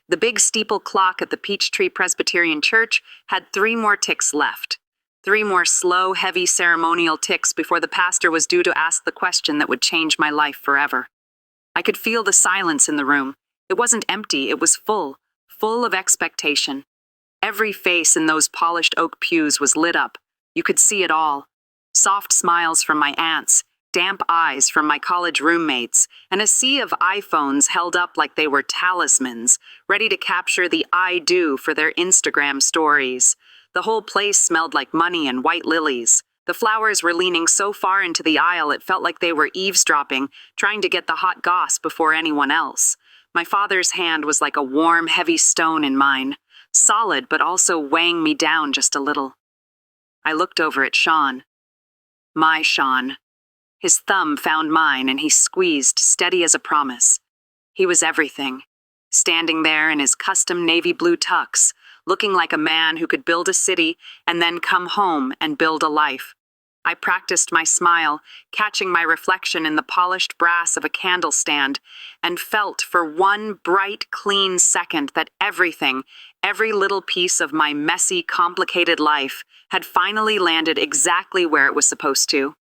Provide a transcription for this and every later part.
The big steeple clock at the Peachtree Presbyterian Church had 3 more ticks left. 3 more slow, heavy ceremonial ticks before the pastor was due to ask the question that would change my life forever. I could feel the silence in the room. It wasn't empty, it was full of expectation. Every face in those polished oak pews was lit up. You could see it all. Soft smiles from my aunts, damp eyes from my college roommates, and a sea of iPhones held up like they were talismans, ready to capture the I do for their Instagram stories. The whole place smelled like money and white lilies. The flowers were leaning so far into the aisle it felt like they were eavesdropping, trying to get the hot goss before anyone else. My father's hand was like a warm, heavy stone in mine, solid but also weighing me down just a little. I looked over at Sean. My Sean. His thumb found mine and he squeezed, steady as a promise. He was everything. Standing there in his custom navy blue tux, looking like a man who could build a city and then come home and build a life. I practiced my smile, catching my reflection in the polished brass of a candle stand, and felt for one bright, clean second that everything, every little piece of my messy, complicated life, had finally landed exactly where it was supposed to.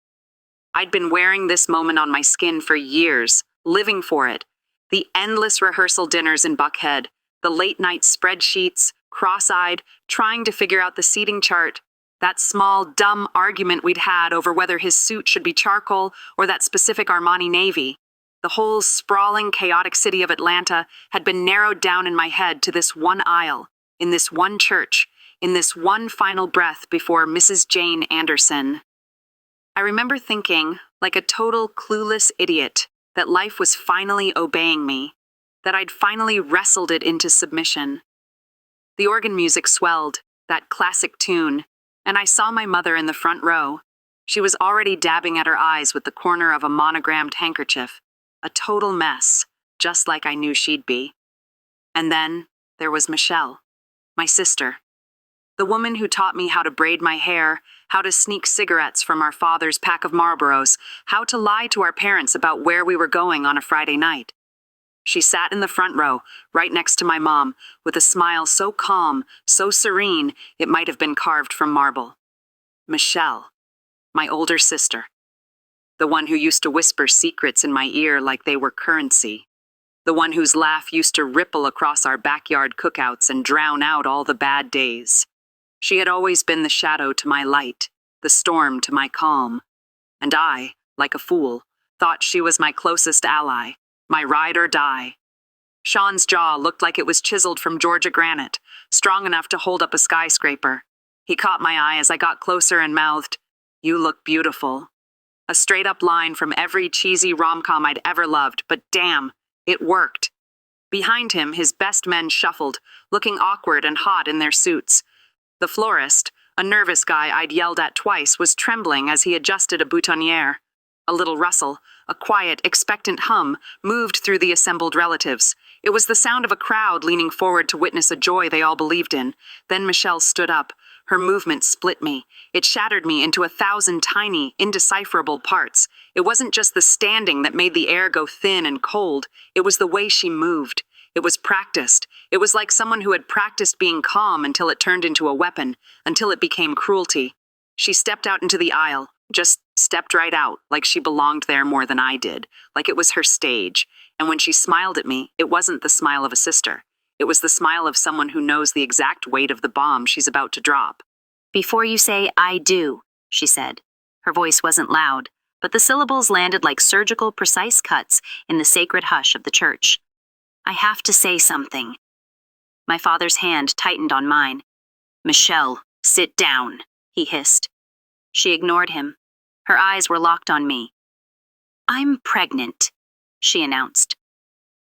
I'd been wearing this moment on my skin for years, living for it. The endless rehearsal dinners in Buckhead, the late-night spreadsheets, cross-eyed, trying to figure out the seating chart, that small, dumb argument we'd had over whether his suit should be charcoal or that specific Armani navy. The whole sprawling, chaotic city of Atlanta had been narrowed down in my head to this one aisle, in this one church, in this one final breath before Mrs. Jane Anderson. I remember thinking, like a total clueless idiot, that life was finally obeying me, that I'd finally wrestled it into submission. The organ music swelled, that classic tune, and I saw my mother in the front row. She was already dabbing at her eyes with the corner of a monogrammed handkerchief, a total mess, just like I knew she'd be. And then there was Michelle, my sister, the woman who taught me how to braid my hair, how to sneak cigarettes from our father's pack of Marlboros, how to lie to our parents about where we were going on a Friday night. She sat in the front row, right next to my mom, with a smile so calm, so serene, it might have been carved from marble. Michelle, my older sister. The one who used to whisper secrets in my ear like they were currency. The one whose laugh used to ripple across our backyard cookouts and drown out all the bad days. She had always been the shadow to my light, the storm to my calm. And I, like a fool, thought she was my closest ally, my ride or die. Sean's jaw looked like it was chiseled from Georgia granite, strong enough to hold up a skyscraper. He caught my eye as I got closer and mouthed, "You look beautiful." A straight-up line from every cheesy rom-com I'd ever loved, but damn, it worked. Behind him, his best men shuffled, looking awkward and hot in their suits. The florist, a nervous guy I'd yelled at twice, was trembling as he adjusted a boutonniere. A little rustle, a quiet, expectant hum, moved through the assembled relatives. It was the sound of a crowd leaning forward to witness a joy they all believed in. Then Michelle stood up. Her movement split me. It shattered me into 1,000 tiny, indecipherable parts. It wasn't just the standing that made the air go thin and cold. It was the way she moved. It was practiced. It was like someone who had practiced being calm until it turned into a weapon, until it became cruelty. She stepped out into the aisle, just stepped right out, like she belonged there more than I did, like it was her stage. And when she smiled at me, it wasn't the smile of a sister. It was the smile of someone who knows the exact weight of the bomb she's about to drop. "Before you say, I do," she said. Her voice wasn't loud, but the syllables landed like surgical, precise cuts in the sacred hush of the church. "I have to say something." My father's hand tightened on mine. "Michelle, sit down," he hissed. She ignored him. Her eyes were locked on me. "I'm pregnant," she announced.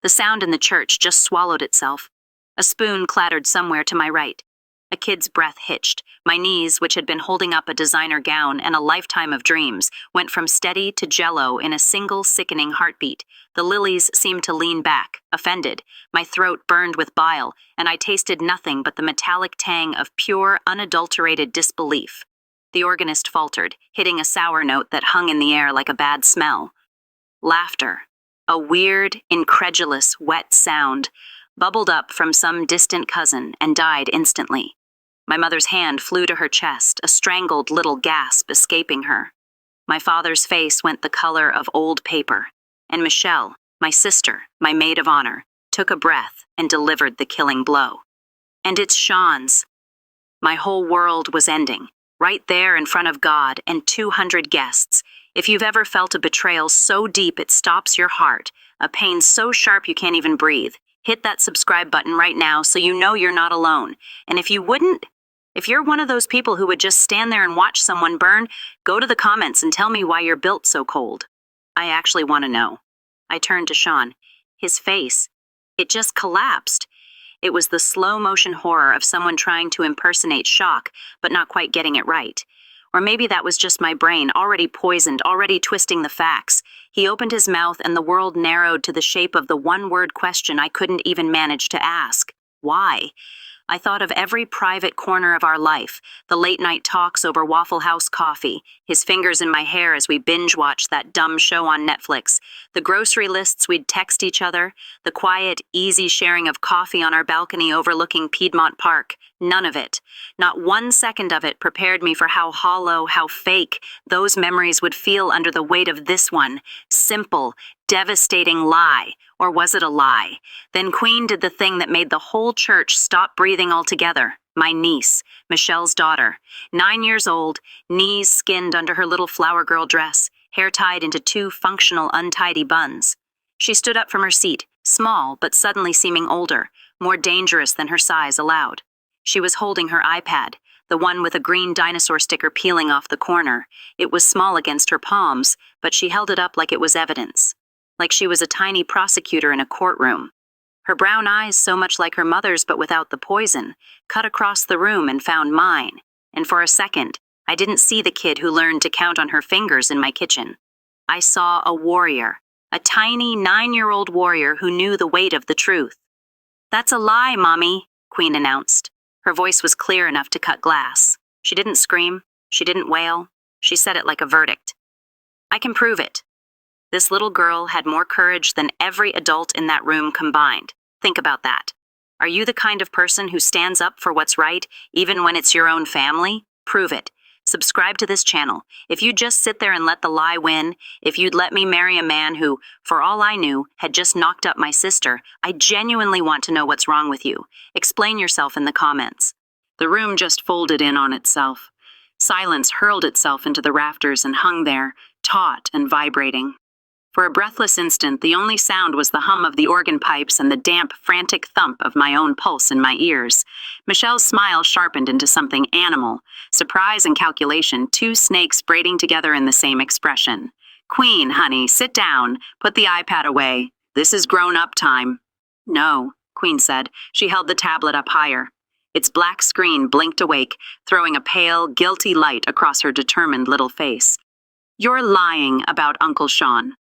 The sound in the church just swallowed itself. A spoon clattered somewhere to my right. A kid's breath hitched. My knees, which had been holding up a designer gown and a lifetime of dreams, went from steady to jello in a single sickening heartbeat. The lilies seemed to lean back, offended. My throat burned with bile, and I tasted nothing but the metallic tang of pure, unadulterated disbelief. The organist faltered, hitting a sour note that hung in the air like a bad smell. Laughter. A weird, incredulous, wet sound, bubbled up from some distant cousin, and died instantly. My mother's hand flew to her chest, a strangled little gasp escaping her. My father's face went the color of old paper, and Michelle, my sister, my maid of honor, took a breath and delivered the killing blow. And it's Sean's. My whole world was ending, right there in front of God and 200 guests. If you've ever felt a betrayal so deep it stops your heart, a pain so sharp you can't even breathe, hit that subscribe button right now so you know you're not alone. And if you're one of those people who would just stand there and watch someone burn, go to the comments and tell me why you're built so cold. I actually want to know. I turned to Sean. His face, it just collapsed. It was the slow-motion horror of someone trying to impersonate shock, but not quite getting it right. Or maybe that was just my brain, already poisoned, already twisting the facts. He opened his mouth and the world narrowed to the shape of the one-word question I couldn't even manage to ask. Why? I thought of every private corner of our life, the late-night talks over Waffle House coffee, his fingers in my hair as we binge-watched that dumb show on Netflix, the grocery lists we'd text each other, the quiet, easy sharing of coffee on our balcony overlooking Piedmont Park. None of it, not 1 second of it, prepared me for how hollow, how fake those memories would feel under the weight of this one, simple, devastating lie. Or was it a lie? Then Queen did the thing that made the whole church stop breathing altogether. My niece, Michelle's daughter, 9 years old, knees skinned under her little flower girl dress, hair tied into 2 functional untidy buns. She stood up from her seat, small but suddenly seeming older, more dangerous than her size allowed. She was holding her iPad, the one with a green dinosaur sticker peeling off the corner. It was small against her palms, but she held it up like it was evidence. Like she was a tiny prosecutor in a courtroom. Her brown eyes, so much like her mother's but without the poison, cut across the room and found mine. And for a second, I didn't see the kid who learned to count on her fingers in my kitchen. I saw a warrior, a tiny 9-year-old warrior who knew the weight of the truth. "That's a lie, Mommy," Queen announced. Her voice was clear enough to cut glass. She didn't scream. She didn't wail. She said it like a verdict. "I can prove it." This little girl had more courage than every adult in that room combined. Think about that. Are you the kind of person who stands up for what's right, even when it's your own family? Prove it. Subscribe to this channel. If you'd just sit there and let the lie win, if you'd let me marry a man who, for all I knew, had just knocked up my sister, I genuinely want to know what's wrong with you. Explain yourself in the comments. The room just folded in on itself. Silence hurled itself into the rafters and hung there, taut and vibrating. For a breathless instant, the only sound was the hum of the organ pipes and the damp, frantic thump of my own pulse in my ears. Michelle's smile sharpened into something animal. Surprise and calculation, 2 snakes braiding together in the same expression. "Queen, honey, sit down. Put the iPad away. This is grown-up time." "No," Queen said. She held the tablet up higher. Its black screen blinked awake, throwing a pale, guilty light across her determined little face. "You're lying about Uncle Sean."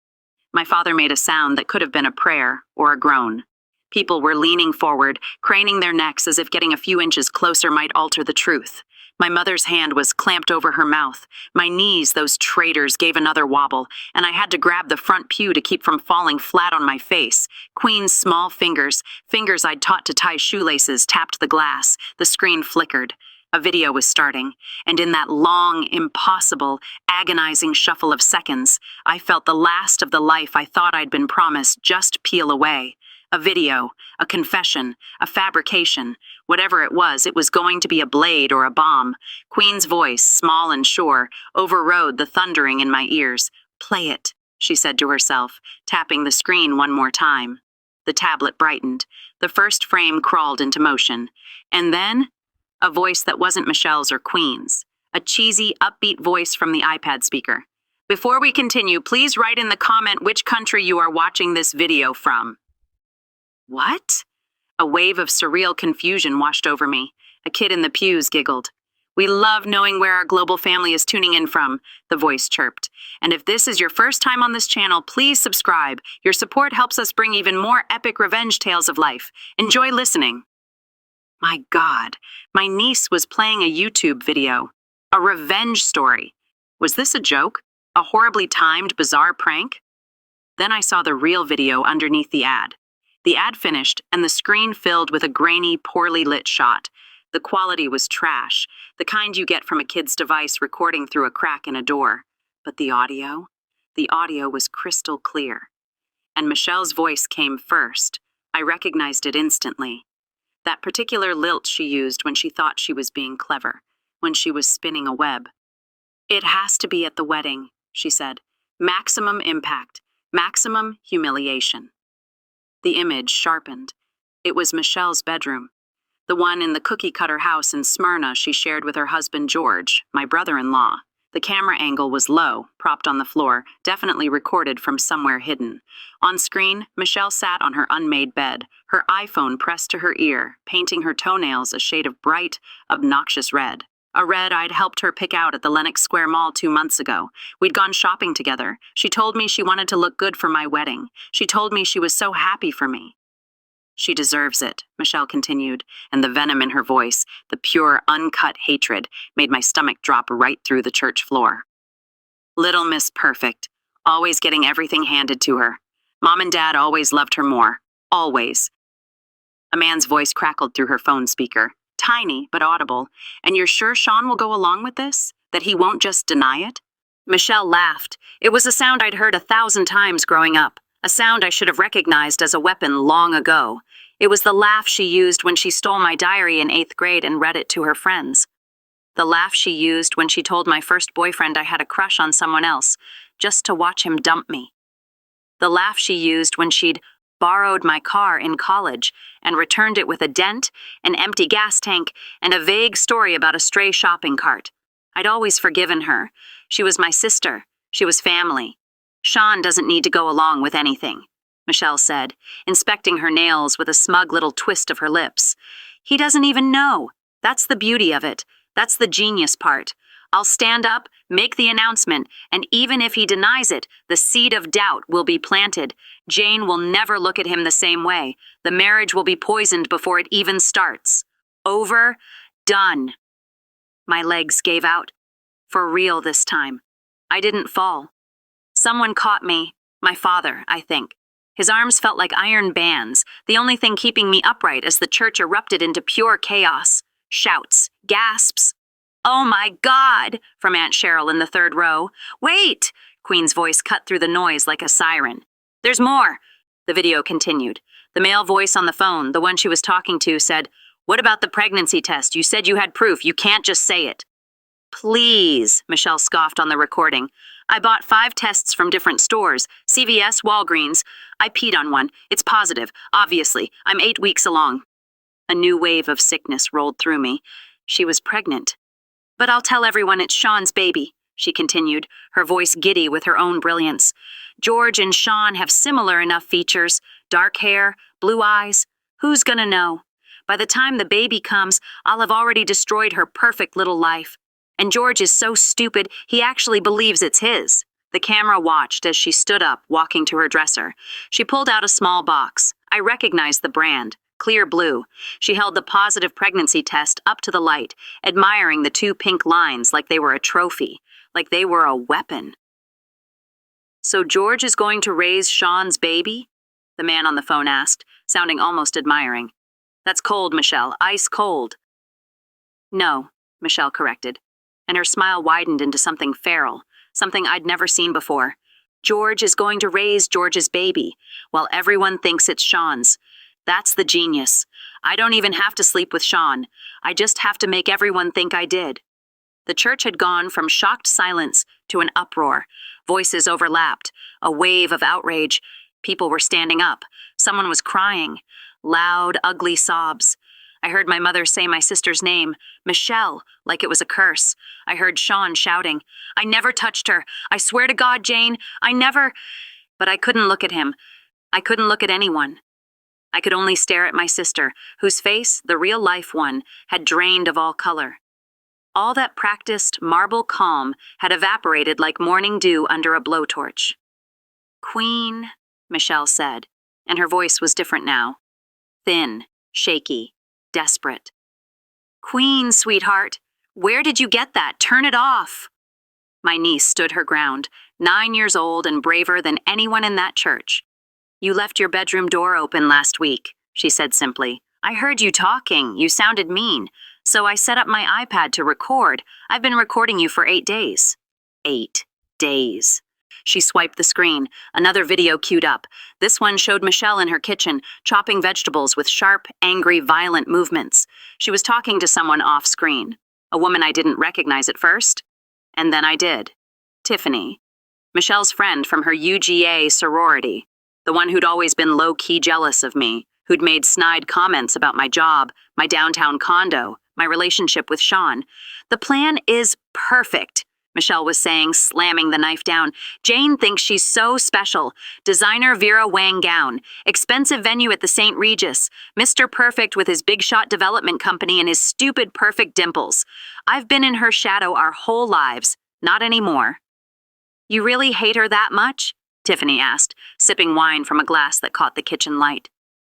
My father made a sound that could have been a prayer or a groan. People were leaning forward, craning their necks as if getting a few inches closer might alter the truth. My mother's hand was clamped over her mouth. My knees, those traitors, gave another wobble, and I had to grab the front pew to keep from falling flat on my face. Queen's small fingers I'd taught to tie shoelaces, tapped the glass. The screen flickered. A video was starting, and in that long, impossible, agonizing shuffle of seconds, I felt the last of the life I thought I'd been promised just peel away. A video, a confession, a fabrication. Whatever it was going to be a blade or a bomb. Queen's voice, small and sure, overrode the thundering in my ears. "Play it," she said to herself, tapping the screen one more time. The tablet brightened. The first frame crawled into motion. And then, a voice that wasn't Michelle's or Queen's. A cheesy, upbeat voice from the iPad speaker. "Before we continue, please write in the comment which country you are watching this video from." What? A wave of surreal confusion washed over me. A kid in the pews giggled. "We love knowing where our global family is tuning in from," the voice chirped. "And if this is your first time on this channel, please subscribe. Your support helps us bring even more epic revenge tales of life. Enjoy listening." My God, my niece was playing a YouTube video. A revenge story. Was this a joke? A horribly timed, bizarre prank? Then I saw the real video underneath the ad. The ad finished, and the screen filled with a grainy, poorly lit shot. The quality was trash, the kind you get from a kid's device recording through a crack in a door. But the audio? The audio was crystal clear. And Michelle's voice came first. I recognized it instantly. That particular lilt she used when she thought she was being clever, when she was spinning a web. "It has to be at the wedding," she said. "Maximum impact, maximum humiliation." The image sharpened. It was Michelle's bedroom, the one in the cookie-cutter house in Smyrna she shared with her husband George, my brother-in-law. The camera angle was low, propped on the floor, definitely recorded from somewhere hidden. On screen, Michelle sat on her unmade bed, her iPhone pressed to her ear, painting her toenails a shade of bright, obnoxious red. A red I'd helped her pick out at the Lenox Square Mall 2 months ago. We'd gone shopping together. She told me she wanted to look good for my wedding. She told me she was so happy for me. "She deserves it," Michelle continued, and the venom in her voice, the pure, uncut hatred, made my stomach drop right through the church floor. "Little Miss Perfect, always getting everything handed to her. Mom and Dad always loved her more. Always." A man's voice crackled through her phone speaker, tiny but audible. "And you're sure Sean will go along with this? That he won't just deny it?" Michelle laughed. It was a sound I'd heard 1,000 times growing up, a sound I should have recognized as a weapon long ago. It was the laugh she used when she stole my diary in 8th grade and read it to her friends. The laugh she used when she told my first boyfriend I had a crush on someone else, just to watch him dump me. The laugh she used when she'd borrowed my car in college and returned it with a dent, an empty gas tank, and a vague story about a stray shopping cart. I'd always forgiven her. She was my sister. She was family. "Sean doesn't need to go along with anything," Michelle said, inspecting her nails with a smug little twist of her lips. "He doesn't even know. That's the beauty of it. That's the genius part. I'll stand up, make the announcement, and even if he denies it, the seed of doubt will be planted. Jane will never look at him the same way. The marriage will be poisoned before it even starts. Over. Done." My legs gave out. For real this time. I didn't fall. Someone caught me. My father, I think. His arms felt like iron bands, the only thing keeping me upright as the church erupted into pure chaos. Shouts, gasps. "Oh my God!" from Aunt Cheryl in the 3rd row. "Wait!" Queen's voice cut through the noise like a siren. "There's more!" The video continued. The male voice on the phone, the one she was talking to, said, "What about the pregnancy test? You said you had proof. You can't just say it." "Please," Michelle scoffed on the recording. "I bought 5 tests from different stores. CVS, Walgreens. I peed on one. It's positive. Obviously. I'm 8 weeks along." A new wave of sickness rolled through me. She was pregnant. "But I'll tell everyone it's Sean's baby," she continued, her voice giddy with her own brilliance. "George and Sean have similar enough features. Dark hair, blue eyes. Who's gonna know? By the time the baby comes, I'll have already destroyed her perfect little life. And George is so stupid, he actually believes it's his." The camera watched as she stood up, walking to her dresser. She pulled out a small box. I recognized the brand, clear blue. She held the positive pregnancy test up to the light, admiring the 2 pink lines like they were a trophy, like they were a weapon. "So George is going to raise Sean's baby?" the man on the phone asked, sounding almost admiring. "That's cold, Michelle, ice cold." "No," Michelle corrected, and her smile widened into something feral, something I'd never seen before. "George is going to raise George's baby, while everyone thinks it's Sean's. That's the genius. I don't even have to sleep with Sean. I just have to make everyone think I did." The church had gone from shocked silence to an uproar. Voices overlapped, a wave of outrage. People were standing up. Someone was crying. Loud, ugly sobs. I heard my mother say my sister's name, Michelle, like it was a curse. I heard Sean shouting, "I never touched her. I swear to God, Jane, I never..." But I couldn't look at him. I couldn't look at anyone. I could only stare at my sister, whose face, the real-life one, had drained of all color. All that practiced marble calm had evaporated like morning dew under a blowtorch. "Queen," Michelle said, and her voice was different now. Thin, shaky, desperate. "Queen, sweetheart, where did you get that? Turn it off." My niece stood her ground, 9 years old and braver than anyone in that church. You left your bedroom door open last week, she said simply. I heard you talking. You sounded mean. So I set up my iPad to record. I've been recording you for 8 days. 8 days. She swiped the screen. Another video queued up. This one showed Michelle in her kitchen, chopping vegetables with sharp, angry, violent movements. She was talking to someone off screen. A woman I didn't recognize at first. And then I did. Tiffany. Michelle's friend from her UGA sorority. The one who'd always been low-key jealous of me, who'd made snide comments about my job, my downtown condo, my relationship with Sean. The plan is perfect, Michelle was saying, slamming the knife down. Jane thinks she's so special. Designer Vera Wang gown. Expensive venue at the St. Regis. Mr. Perfect with his big shot development company and his stupid perfect dimples. I've been in her shadow our whole lives. Not anymore. You really hate her that much? Tiffany asked, sipping wine from a glass that caught the kitchen light.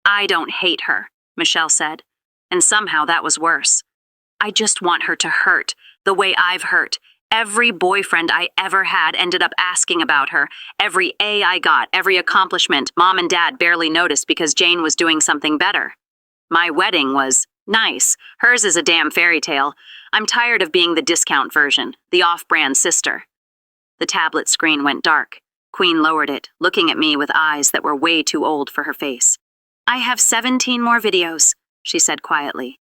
I don't hate her, Michelle said. And somehow that was worse. I just want her to hurt, the way I've hurt. Every boyfriend I ever had ended up asking about her. Every A I got, every accomplishment Mom and Dad barely noticed because Jane was doing something better. My wedding was nice. Hers is a damn fairy tale. I'm tired of being the discount version, the off-brand sister. The tablet screen went dark. Queen lowered it, looking at me with eyes that were way too old for her face. I have 17 more videos, she said quietly.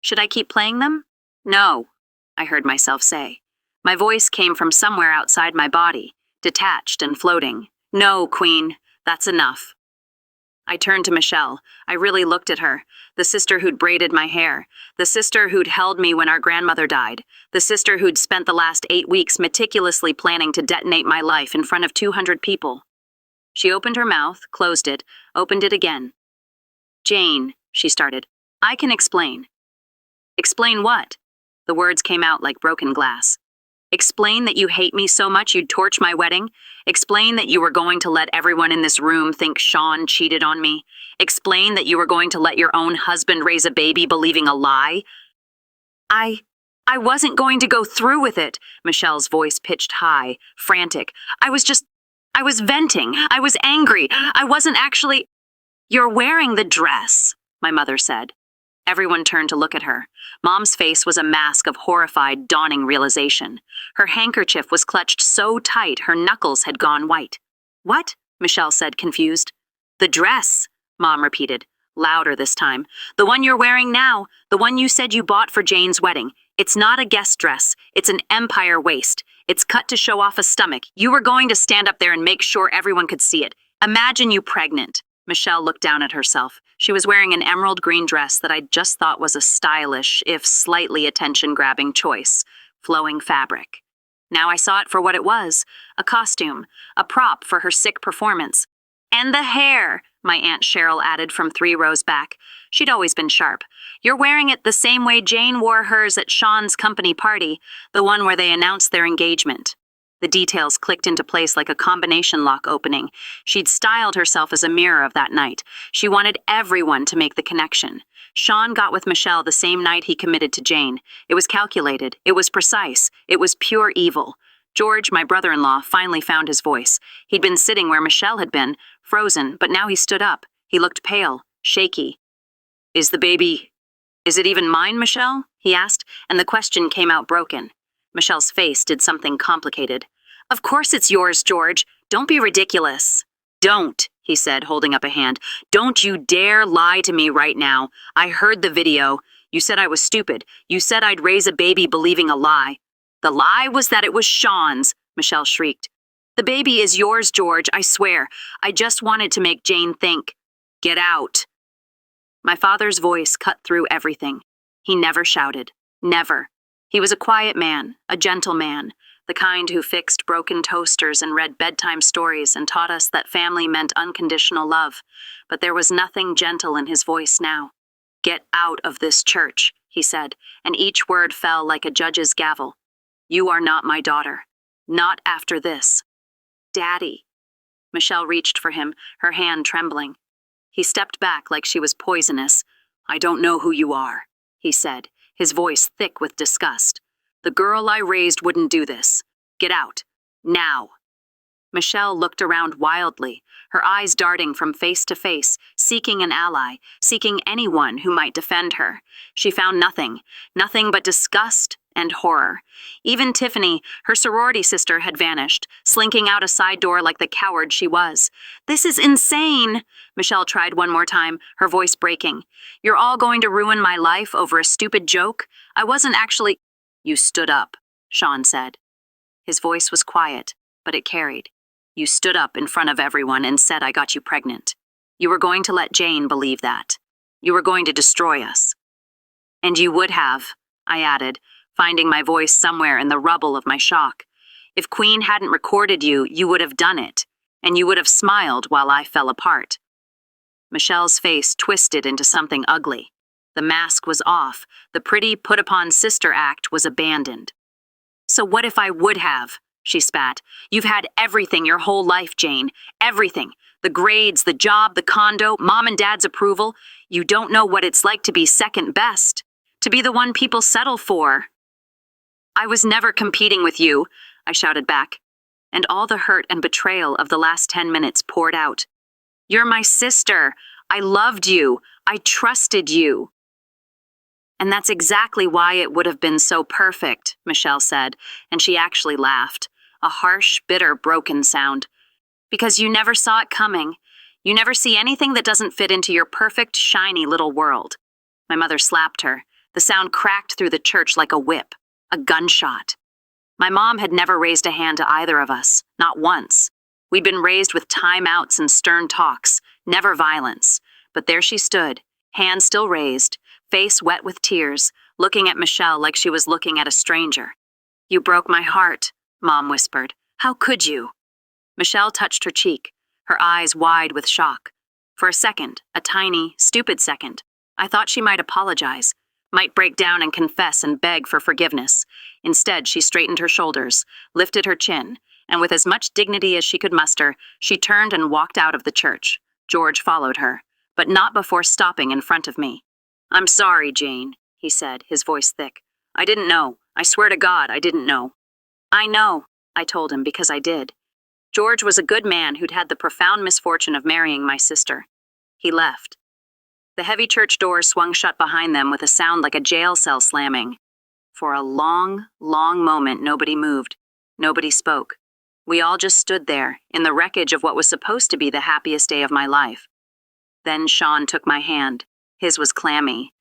Should I keep playing them? No, I heard myself say. My voice came from somewhere outside my body, detached and floating. No, Queen, that's enough. I turned to Michelle. I really looked at her. The sister who'd braided my hair. The sister who'd held me when our grandmother died. The sister who'd spent the last 8 weeks meticulously planning to detonate my life in front of 200 people. She opened her mouth, closed it, opened it again. Jane, she started. I can explain. Explain what? The words came out like broken glass. Explain that you hate me so much you'd torch my wedding? Explain that you were going to let everyone in this room think Sean cheated on me? Explain that you were going to let your own husband raise a baby believing a lie? I wasn't going to go through with it, Michelle's voice pitched high, frantic. I was venting. I was angry. I wasn't actually... You're wearing the dress, my mother said. Everyone turned to look at her. Mom's face was a mask of horrified, dawning realization. Her handkerchief was clutched so tight her knuckles had gone white. What? Michelle said, confused. The dress, Mom repeated, louder this time. The one you're wearing now, the one you said you bought for Jane's wedding. It's not a guest dress. It's an empire waist. It's cut to show off a stomach. You were going to stand up there and make sure everyone could see it. Imagine you pregnant. Michelle looked down at herself. She was wearing an emerald green dress that I just thought was a stylish, if slightly attention-grabbing choice. Flowing fabric. Now I saw it for what it was. A costume. A prop for her sick performance. And the hair, my Aunt Cheryl added from 3 rows back. She'd always been sharp. You're wearing it the same way Jane wore hers at Sean's company party, the one where they announced their engagement. The details clicked into place like a combination lock opening. She'd styled herself as a mirror of that night. She wanted everyone to make the connection. Sean got with Michelle the same night he committed to Jane. It was calculated. It was precise. It was pure evil. George, my brother-in-law, finally found his voice. He'd been sitting where Michelle had been, frozen, but now he stood up. He looked pale, shaky. Is it even mine, Michelle? He asked, and the question came out broken. Michelle's face did something complicated. Of course it's yours, George. Don't be ridiculous. Don't, he said, holding up a hand. Don't you dare lie to me right now. I heard the video. You said I was stupid. You said I'd raise a baby believing a lie. The lie was that it was Sean's, Michelle shrieked. The baby is yours, George, I swear. I just wanted to make Jane think. Get out. My father's voice cut through everything. He never shouted. Never. He was a quiet man, a gentle man, the kind who fixed broken toasters and read bedtime stories and taught us that family meant unconditional love. But there was nothing gentle in his voice now. Get out of this church, he said, and each word fell like a judge's gavel. You are not my daughter. Not after this. Daddy. Michelle reached for him, her hand trembling. He stepped back like she was poisonous. I don't know who you are, he said, his voice thick with disgust. The girl I raised wouldn't do this. Get out. Now. Michelle looked around wildly, her eyes darting from face to face, seeking an ally, seeking anyone who might defend her. She found nothing, nothing but disgust and horror. Even Tiffany, her sorority sister, had vanished, slinking out a side door like the coward she was. "This is insane," Michelle tried one more time, her voice breaking. "You're all going to ruin my life over a stupid joke? I wasn't actually—" "You stood up," Sean said. His voice was quiet, but it carried. "You stood up in front of everyone and said I got you pregnant. You were going to let Jane believe that. You were going to destroy us." "And you would have," I added, finding my voice somewhere in the rubble of my shock. "If Queen hadn't recorded you, you would have done it, and you would have smiled while I fell apart." Michelle's face twisted into something ugly. The mask was off. The pretty put-upon sister act was abandoned. "So what if I would have?" she spat. "You've had everything your whole life, Jane. Everything. The grades, the job, the condo, Mom and Dad's approval. You don't know what it's like to be second best. To be the one people settle for." "I was never competing with you," I shouted back, and all the hurt and betrayal of the last 10 minutes poured out. "You're my sister. I loved you. I trusted you." "And that's exactly why it would have been so perfect," Michelle said, and she actually laughed, a harsh, bitter, broken sound. "Because you never saw it coming. You never see anything that doesn't fit into your perfect, shiny little world." My mother slapped her. The sound cracked through the church like a whip, a gunshot. My mom had never raised a hand to either of us, not once. We'd been raised with timeouts and stern talks, never violence. But there she stood, hand still raised, face wet with tears, looking at Michelle like she was looking at a stranger. "You broke my heart," Mom whispered. "How could you?" Michelle touched her cheek, her eyes wide with shock. For a second, a tiny, stupid second, I thought she might apologize, might break down and confess and beg for forgiveness. Instead, she straightened her shoulders, lifted her chin, and with as much dignity as she could muster, she turned and walked out of the church. George followed her, but not before stopping in front of me. "I'm sorry, Jane," he said, his voice thick. "I didn't know. I swear to God, I didn't know." "I know," I told him, because I did. George was a good man who'd had the profound misfortune of marrying my sister. He left. The heavy church doors swung shut behind them with a sound like a jail cell slamming. For a long, long moment, nobody moved. Nobody spoke. We all just stood there, in the wreckage of what was supposed to be the happiest day of my life. Then Sean took my hand. His was clammy.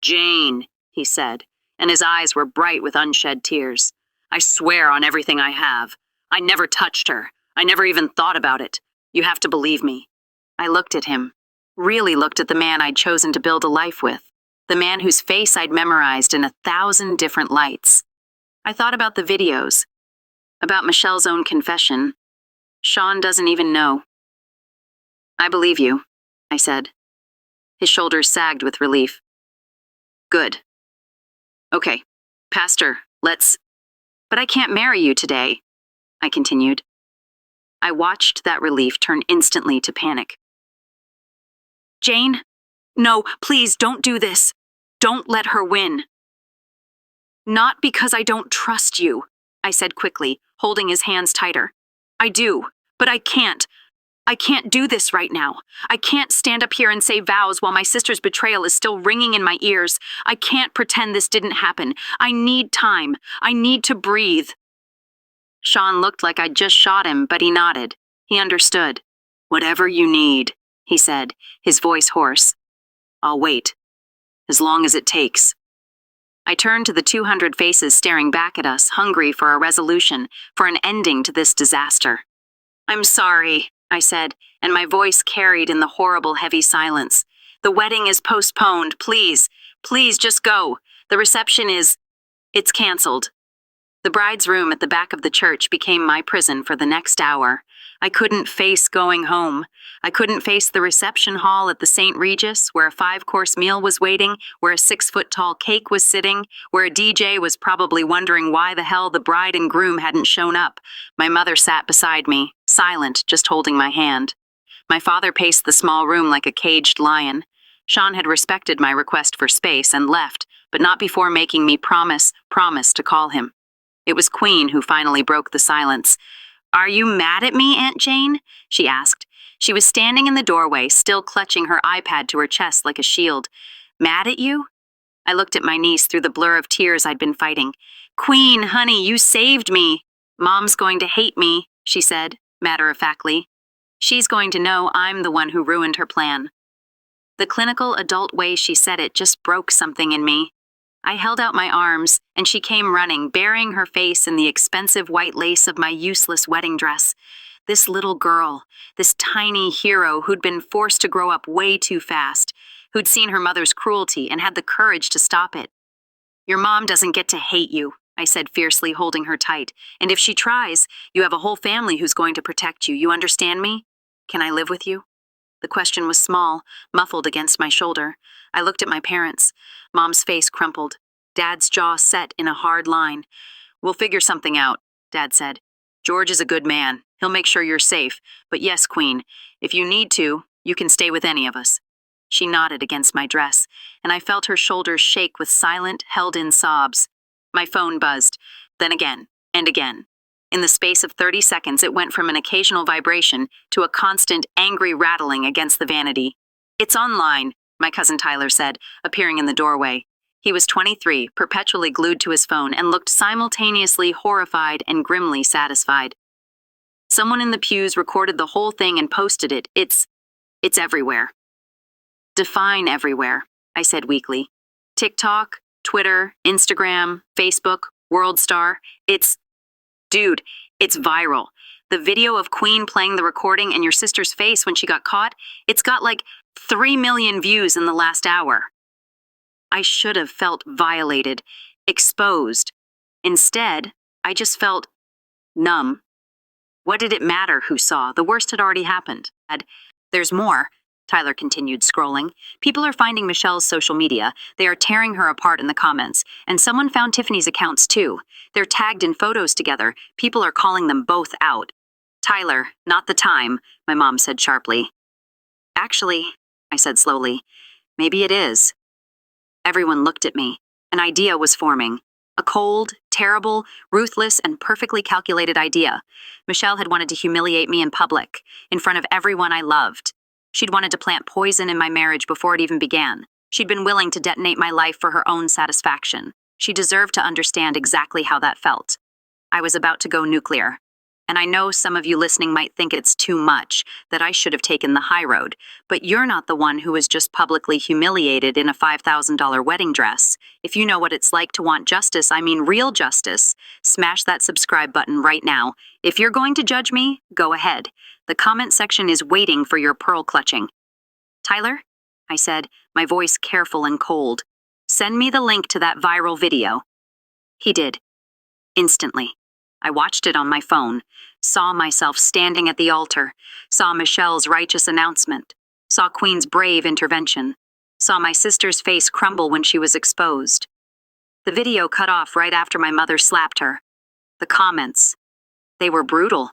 "Jane," he said, and his eyes were bright with unshed tears. "I swear on everything I have. I never touched her. I never even thought about it. You have to believe me." I looked at him. Really looked at the man I'd chosen to build a life with. The man whose face I'd memorized in 1,000 different lights. I thought about the videos. About Michelle's own confession. "Sean doesn't even know." "I believe you," I said. His shoulders sagged with relief. "Good. Okay, Pastor, let's—" "But I can't marry you today," I continued. I watched that relief turn instantly to panic. "Jane? No, please don't do this. Don't let her win." "Not because I don't trust you," I said quickly, holding his hands tighter. "I do, but I can't. I can't do this right now. I can't stand up here and say vows while my sister's betrayal is still ringing in my ears. I can't pretend this didn't happen. I need time. I need to breathe." Sean looked like I'd just shot him, but he nodded. He understood. "Whatever you need," he said, his voice hoarse. "I'll wait. As long as it takes." I turned to the 200 faces staring back at us, hungry for a resolution, for an ending to this disaster. "I'm sorry," I said, and my voice carried in the horrible, heavy silence. "The wedding is postponed. Please, please just go. The reception it's canceled." The bride's room at the back of the church became my prison for the next hour. I couldn't face going home. I couldn't face the reception hall at the St. Regis, where a 5-course meal was waiting, where a 6-foot-tall cake was sitting, where a DJ was probably wondering why the hell the bride and groom hadn't shown up. My mother sat beside me, silent, just holding my hand. My father paced the small room like a caged lion. Sean had respected my request for space and left, but not before making me promise to call him. It was Queen who finally broke the silence. Are you mad at me, Aunt Jane? She asked. She was standing in the doorway, still clutching her iPad to her chest like a shield. Mad at you? I looked at my niece through the blur of tears I'd been fighting. Queen, honey, you saved me. Mom's going to hate me, she said, matter-of-factly. She's going to know I'm the one who ruined her plan. The clinical adult way she said it just broke something in me. I held out my arms, and she came running, burying her face in the expensive white lace of my useless wedding dress. This little girl, this tiny hero who'd been forced to grow up way too fast, who'd seen her mother's cruelty and had the courage to stop it. Your mom doesn't get to hate you, I said fiercely, holding her tight. And if she tries, you have a whole family who's going to protect you. You understand me? Can I live with you? The question was small, muffled against my shoulder. I looked at my parents. Mom's face crumpled. Dad's jaw set in a hard line. We'll figure something out, Dad said. George is a good man. He'll make sure you're safe. But yes, Queen, if you need to, you can stay with any of us. She nodded against my dress, and I felt her shoulders shake with silent, held-in sobs. My phone buzzed, then again, and again. In the space of 30 seconds, it went from an occasional vibration to a constant, angry rattling against the vanity. It's online, my cousin Tyler said, appearing in the doorway. He was 23, perpetually glued to his phone, and looked simultaneously horrified and grimly satisfied. Someone in the pews recorded the whole thing and posted it. It's everywhere. Define everywhere, I said weakly. TikTok, Twitter, Instagram, Facebook, WorldStar. Dude, it's viral. The video of Queen playing the recording and your sister's face when she got caught, it's got like 3 million views in the last hour. I should have felt violated, exposed. Instead, I just felt numb. What did it matter who saw? The worst had already happened. There's more, Tyler continued, scrolling. People are finding Michelle's social media. They are tearing her apart in the comments. And someone found Tiffany's accounts too. They're tagged in photos together. People are calling them both out. Tyler, not the time, my mom said sharply. Actually, I said slowly, maybe it is. Everyone looked at me. An idea was forming. A cold, terrible, ruthless, and perfectly calculated idea. Michelle had wanted to humiliate me in public, in front of everyone I loved. She'd wanted to plant poison in my marriage before it even began. She'd been willing to detonate my life for her own satisfaction. She deserved to understand exactly how that felt. I was about to go nuclear. And I know some of you listening might think it's too much, that I should have taken the high road, but you're not the one who was just publicly humiliated in a $5,000 wedding dress. If you know what it's like to want justice, I mean real justice, smash that subscribe button right now. If you're going to judge me, go ahead. The comment section is waiting for your pearl clutching. Tyler, I said, my voice careful and cold, send me the link to that viral video. He did. Instantly. I watched it on my phone, saw myself standing at the altar, saw Michelle's righteous announcement, saw Queen's brave intervention, saw my sister's face crumble when she was exposed. The video cut off right after my mother slapped her. The comments, they were brutal.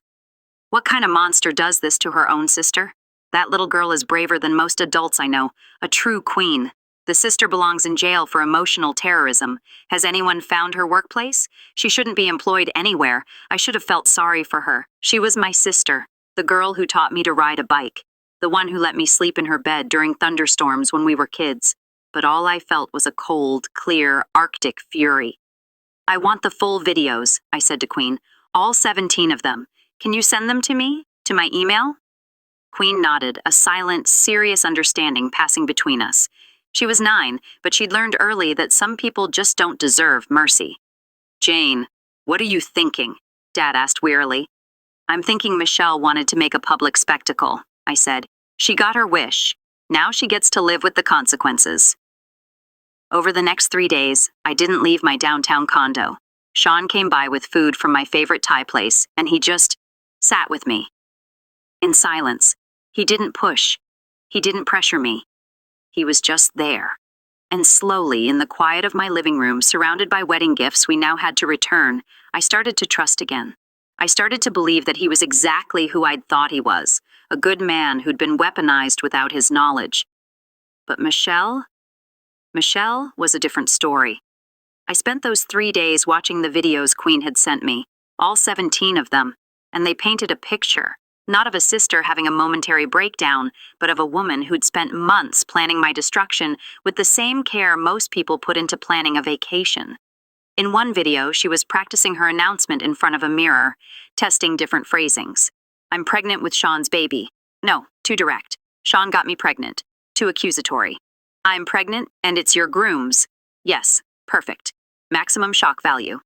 What kind of monster does this to her own sister? That little girl is braver than most adults I know, a true queen. The sister belongs in jail for emotional terrorism. Has anyone found her workplace? She shouldn't be employed anywhere. I should have felt sorry for her. She was my sister, the girl who taught me to ride a bike, the one who let me sleep in her bed during thunderstorms when we were kids. But all I felt was a cold, clear, Arctic fury. I want the full videos, I said to Queen, all 17 of them. Can you send them to me? To my email? Queen nodded, a silent, serious understanding passing between us. She was 9, but she'd learned early that some people just don't deserve mercy. Jane, what are you thinking? Dad asked wearily. I'm thinking Michelle wanted to make a public spectacle, I said. She got her wish. Now she gets to live with the consequences. Over the next 3 days, I didn't leave my downtown condo. Sean came by with food from my favorite Thai place, and he just sat with me. In silence. He didn't push. He didn't pressure me. He was just there. And slowly, in the quiet of my living room, surrounded by wedding gifts we now had to return, I started to trust again. I started to believe that he was exactly who I'd thought he was, a good man who'd been weaponized without his knowledge. But Michelle was a different story. I spent those 3 days watching the videos Queen had sent me, all 17 of them. and they painted a picture, not of a sister having a momentary breakdown, but of a woman who'd spent months planning my destruction with the same care most people put into planning a vacation. In one video, she was practicing her announcement in front of a mirror, testing different phrasings. I'm pregnant with Sean's baby. No, too direct. Sean got me pregnant. Too accusatory. I'm pregnant, and it's your groom's. Yes, perfect. Maximum shock value.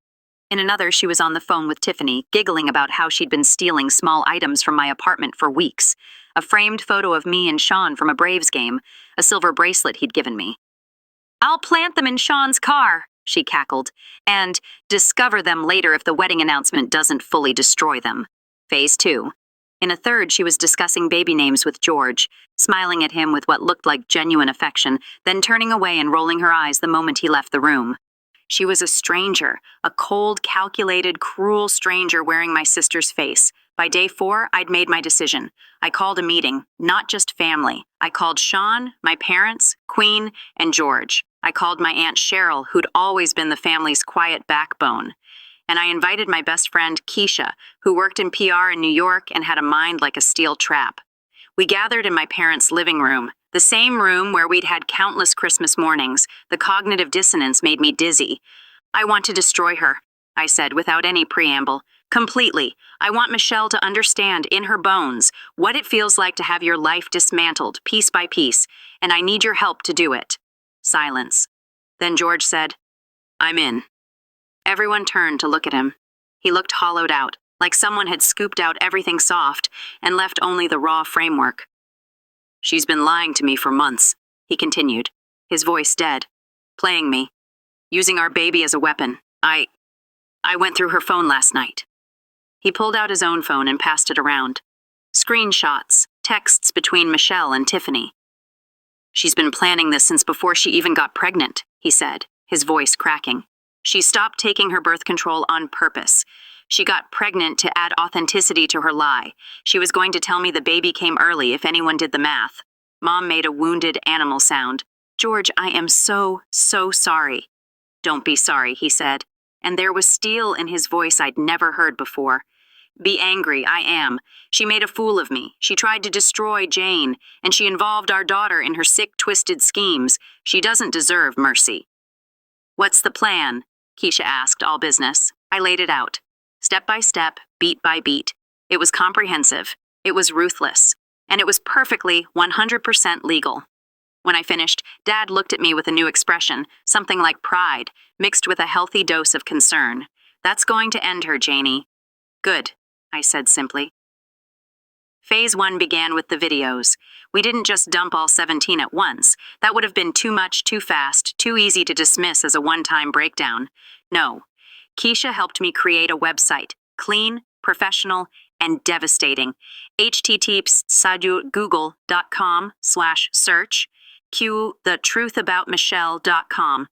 In another, she was on the phone with Tiffany, giggling about how she'd been stealing small items from my apartment for weeks. A framed photo of me and Sean from a Braves game, a silver bracelet he'd given me. I'll plant them in Sean's car, she cackled, and discover them later if the wedding announcement doesn't fully destroy them. Phase 2. In a third, she was discussing baby names with George, smiling at him with what looked like genuine affection, then turning away and rolling her eyes the moment he left the room. She was a stranger, a cold, calculated, cruel stranger wearing my sister's face. By day 4, I'd made my decision. I called a meeting, not just family. I called Sean, my parents, Queen, and George. I called my Aunt Cheryl, who'd always been the family's quiet backbone. And I invited my best friend, Keisha, who worked in PR in New York and had a mind like a steel trap. We gathered in my parents' living room, the same room where we'd had countless Christmas mornings. The cognitive dissonance made me dizzy. I want to destroy her, I said without any preamble. Completely. I want Michelle to understand in her bones what it feels like to have your life dismantled piece by piece, and I need your help to do it. Silence. Then George said, I'm in. Everyone turned to look at him. He looked hollowed out, like someone had scooped out everything soft and left only the raw framework. She's been lying to me for months, he continued, his voice dead, playing me, using our baby as a weapon. I went through her phone last night. He pulled out his own phone and passed it around. Screenshots, texts between Michelle and Tiffany. She's been planning this since before she even got pregnant, he said, his voice cracking. She stopped taking her birth control on purpose. She got pregnant to add authenticity to her lie. She was going to tell me the baby came early if anyone did the math. Mom made a wounded animal sound. George, I am so sorry. Don't be sorry, he said, and there was steel in his voice I'd never heard before. Be angry, I am. She made a fool of me. She tried to destroy Jane, and she involved our daughter in her sick, twisted schemes. She doesn't deserve mercy. What's the plan? Keisha asked, all business. I laid it out. Step by step, beat by beat. It was comprehensive. It was ruthless. And it was perfectly 100% legal. When I finished, Dad looked at me with a new expression, something like pride, mixed with a healthy dose of concern. That's going to end her, Janie. Good, I said simply. Phase 1 began with the videos. We didn't just dump all 17 at once. That would have been too much, too fast, too easy to dismiss as a one-time breakdown. No. Keisha helped me create a website, clean, professional, and devastating. http://google.com/search, thetruthAboutMichelle.com.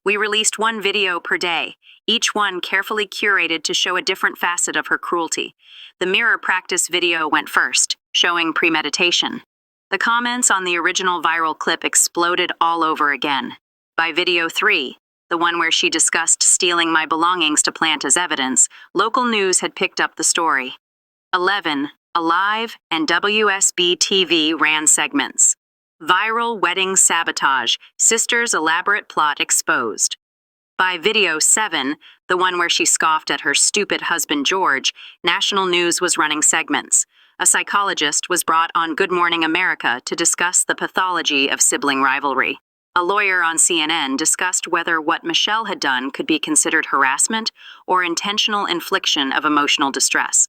We released one video per day, each one carefully curated to show a different facet of her cruelty. The mirror practice video went first, showing premeditation. The comments on the original viral clip exploded all over again. By video 3, the one where she discussed stealing my belongings to plant as evidence, local news had picked up the story. 11, Alive and WSB-TV ran segments. Viral wedding sabotage, sister's elaborate plot exposed. By video 7, the one where she scoffed at her stupid husband George, national news was running segments. A psychologist was brought on Good Morning America to discuss the pathology of sibling rivalry. A lawyer on CNN discussed whether what Michelle had done could be considered harassment or intentional infliction of emotional distress.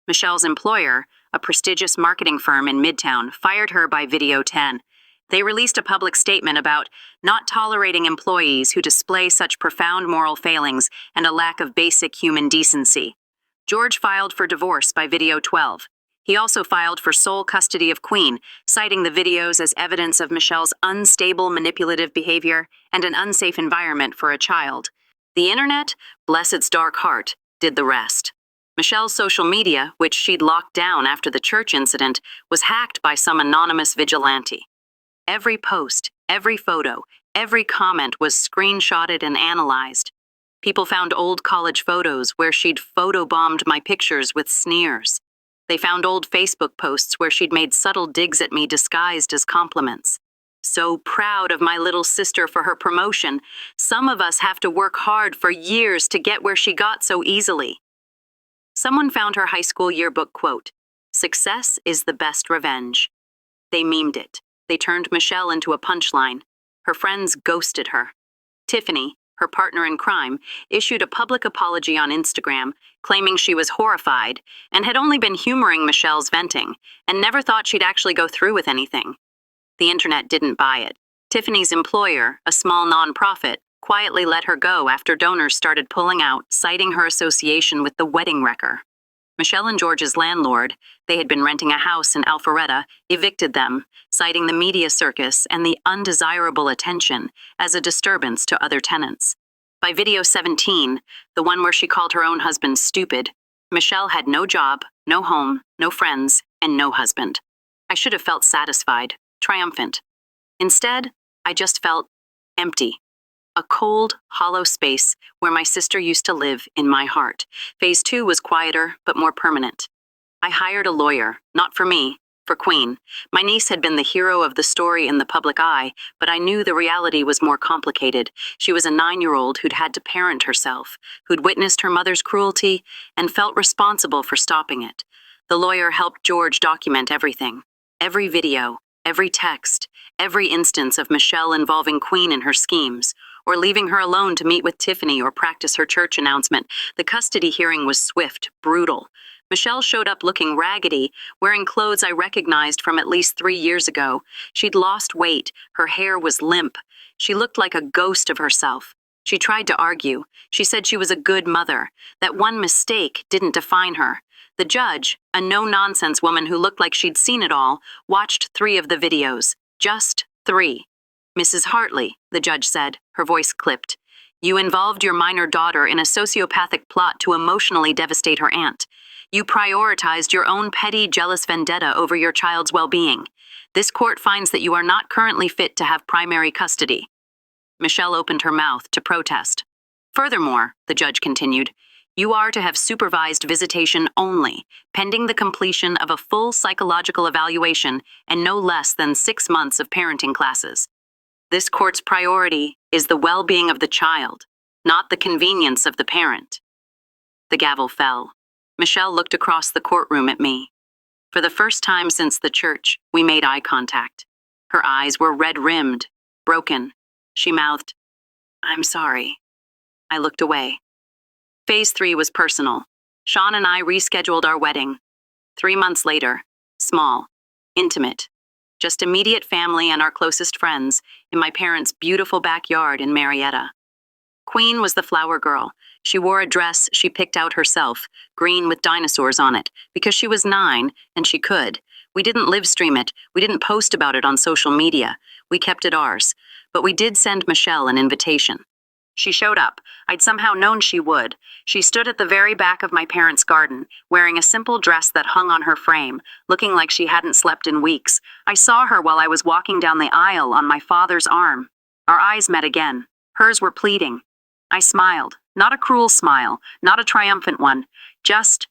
Michelle's employer, a prestigious marketing firm in Midtown, fired her by video 10. They released a public statement about not tolerating employees who display such profound moral failings and a lack of basic human decency. George filed for divorce by video 12. He also filed for sole custody of Queen, citing the videos as evidence of Michelle's unstable, manipulative behavior and an unsafe environment for a child. The internet, bless its dark heart, did the rest. Michelle's social media, which she'd locked down after the church incident, was hacked by some anonymous vigilante. Every post, every photo, every comment was screenshotted and analyzed. People found old college photos where she'd photobombed my pictures with sneers. They found old Facebook posts where she'd made subtle digs at me disguised as compliments. So proud of my little sister for her promotion, some of us have to work hard for years to get where she got so easily. Someone found her high school yearbook quote, "Success is the best revenge." They memed it. They turned Michelle into a punchline. Her friends ghosted her. Tiffany, her partner in crime, issued a public apology on Instagram, claiming she was horrified and had only been humoring Michelle's venting and never thought she'd actually go through with anything. The internet didn't buy it. Tiffany's employer, a small nonprofit, quietly let her go after donors started pulling out, citing her association with the wedding wrecker. Michelle and George's landlord, they had been renting a house in Alpharetta, evicted them, citing the media circus and the undesirable attention as a disturbance to other tenants. By video 17, the one where she called her own husband stupid, Michelle had no job, no home, no friends, and no husband. I should have felt satisfied, triumphant. Instead, I just felt empty. A cold, hollow space where my sister used to live in my heart. Phase 2 was quieter, but more permanent. I hired a lawyer, not for me, for Queen. My niece had been the hero of the story in the public eye, but I knew the reality was more complicated. She was a 9-year-old who'd had to parent herself, who'd witnessed her mother's cruelty, and felt responsible for stopping it. The lawyer helped George document everything. Every video, every text, every instance of Michelle involving Queen in her schemes, or leaving her alone to meet with Tiffany or practice her church announcement. The custody hearing was swift, brutal. Michelle showed up looking raggedy, wearing clothes I recognized from at least 3 years ago. She'd lost weight, her hair was limp. She looked like a ghost of herself. She tried to argue. She said she was a good mother, that one mistake didn't define her. The judge, a no-nonsense woman who looked like she'd seen it all, watched 3 of the videos. Just 3. "Mrs. Hartley," the judge said, her voice clipped, "you involved your minor daughter in a sociopathic plot to emotionally devastate her aunt. You prioritized your own petty, jealous vendetta over your child's well-being. This court finds that you are not currently fit to have primary custody." Michelle opened her mouth to protest. "Furthermore," the judge continued, "you are to have supervised visitation only, pending the completion of a full psychological evaluation and no less than 6 months of parenting classes. This court's priority is the well-being of the child, not the convenience of the parent." The gavel fell. Michelle looked across the courtroom at me. For the first time since the church, we made eye contact. Her eyes were red-rimmed, broken. She mouthed, "I'm sorry." I looked away. Phase 3 was personal. Sean and I rescheduled our wedding. 3 months later, small, intimate, just immediate family and our closest friends in my parents' beautiful backyard in Marietta. Queen was the flower girl. She wore a dress she picked out herself, green with dinosaurs on it, because she was 9 and she could. We didn't live stream it. We didn't post about it on social media. We kept it ours. But we did send Michelle an invitation. She showed up. I'd somehow known she would. She stood at the very back of my parents' garden, wearing a simple dress that hung on her frame, looking like she hadn't slept in weeks. I saw her while I was walking down the aisle on my father's arm. Our eyes met again. Hers were pleading. I smiled. Not a cruel smile, not a triumphant one, just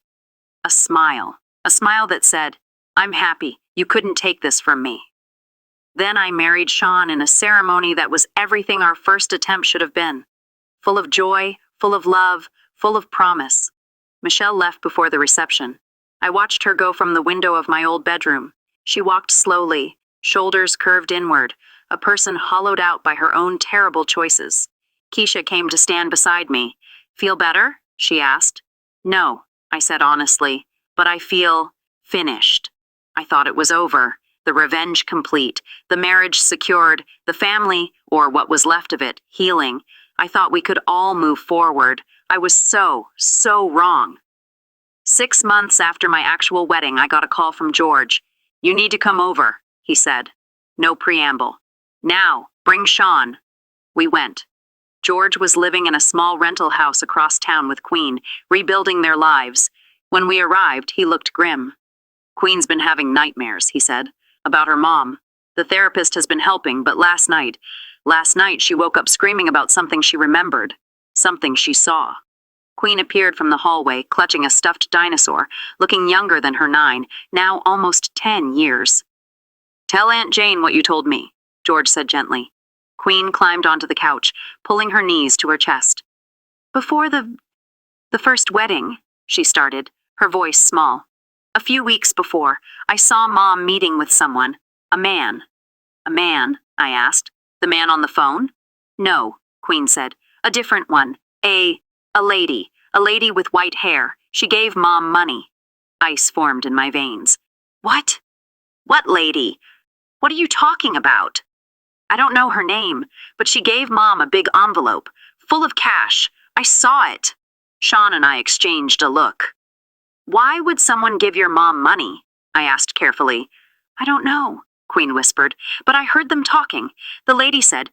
a smile. A smile that said, "I'm happy. You couldn't take this from me." Then I married Sean in a ceremony that was everything our first attempt should have been. Full of joy, full of love, full of promise. Michelle left before the reception. I watched her go from the window of my old bedroom. She walked slowly, shoulders curved inward, a person hollowed out by her own terrible choices. Keisha came to stand beside me. "Feel better?" she asked. "No," I said honestly, "but I feel finished." I thought it was over, the revenge complete, the marriage secured, the family, or what was left of it, healing. I thought we could all move forward. I was so wrong. 6 months after my actual wedding, I got a call from George. "You need to come over," he said. No preamble. "Now, bring Sean." We went. George was living in a small rental house across town with Queen, rebuilding their lives. When we arrived, he looked grim. "Queen's been having nightmares," he said, "about her mom. The therapist has been helping, but last night she woke up screaming about something she remembered." Something she saw. Queen appeared from the hallway, clutching a stuffed dinosaur, looking younger than her 9, now almost 10 years. "Tell Aunt Jane what you told me," George said gently. Queen climbed onto the couch, pulling her knees to her chest. "Before the first wedding," she started, her voice small. "A few weeks before, I saw Mom meeting with someone. A man." "A man?" I asked. "The man on the phone?" "No," Queen said. "A different one. A lady. A lady with white hair. She gave Mom money." Ice formed in my veins. "What? What lady? What are you talking about?" "I don't know her name, but she gave Mom a big envelope, full of cash. I saw it." Sean and I exchanged a look. "Why would someone give your mom money?" I asked carefully. "I don't know," Queen whispered, "but I heard them talking. The lady said,